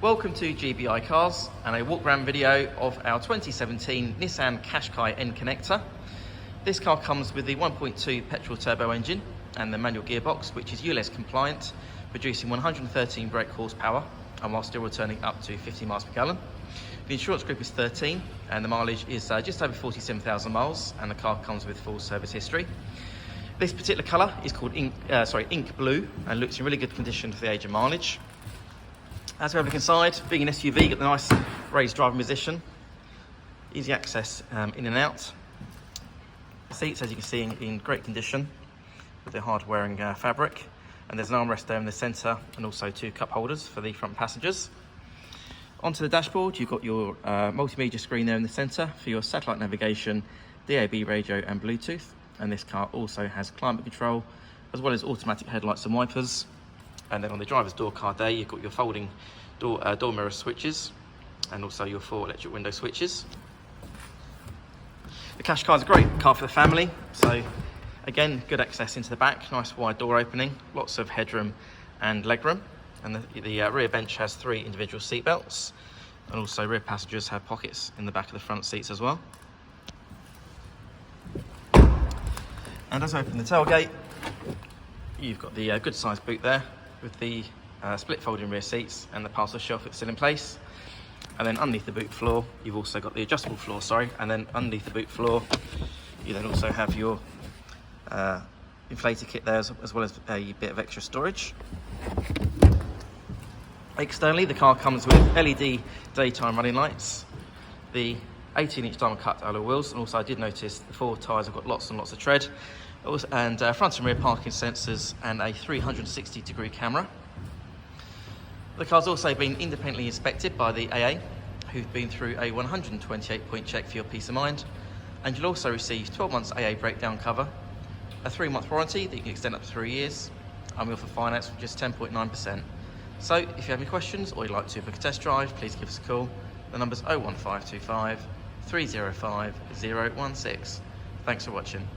Welcome to GBI Cars and a walk around video of our 2017 Nissan Qashqai N-Connecta. This car comes with the 1.2 petrol turbo engine and the manual gearbox, which is Ulez compliant, producing 113 brake horsepower and while still returning up to 50 miles per gallon. The insurance group is 13 and the mileage is just over 47,000 miles, and the car comes with full service history. This particular colour is called ink blue and looks in really good condition for the age and mileage. As we have a look inside, being an SUV, got the nice raised driving position, easy access in and out. The seats, as you can see, in great condition with the hard wearing fabric, and there's an armrest there in the centre and also two cup holders for the front passengers. Onto the dashboard, you've got your multimedia screen there in the centre for your satellite navigation, DAB radio and Bluetooth, and this car also has climate control as well as automatic headlights and wipers. And then on the driver's door card there, you've got your folding door mirror switches and also your 4 electric window switches. The Qashqai is a great car for the family. So again, good access into the back, nice wide door opening, lots of headroom and legroom. And the rear bench has 3 individual seat belts, and also rear passengers have pockets in the back of the front seats as well. And as I open the tailgate, you've got the good sized boot there with the split folding rear seats and the parcel shelf that's still in place. And then underneath the boot floor, you've also got the adjustable floor, and then underneath the boot floor, you then also have your inflator kit there, as well as a bit of extra storage. Externally, the car comes with LED daytime running lights, the 18-inch diamond cut alloy wheels, and also I did notice the 4 tyres have got lots and lots of tread, and front and rear parking sensors and a 360-degree camera. The car's also been independently inspected by the AA, who've been through a 128-point check for your peace of mind, and you'll also receive 12 months AA breakdown cover, a 3-month warranty that you can extend up to 3 years, and we offer finance for just 10.9%. So if you have any questions or you'd like to book a test drive, please give us a call. The number's 01525 305 016. Thanks for watching.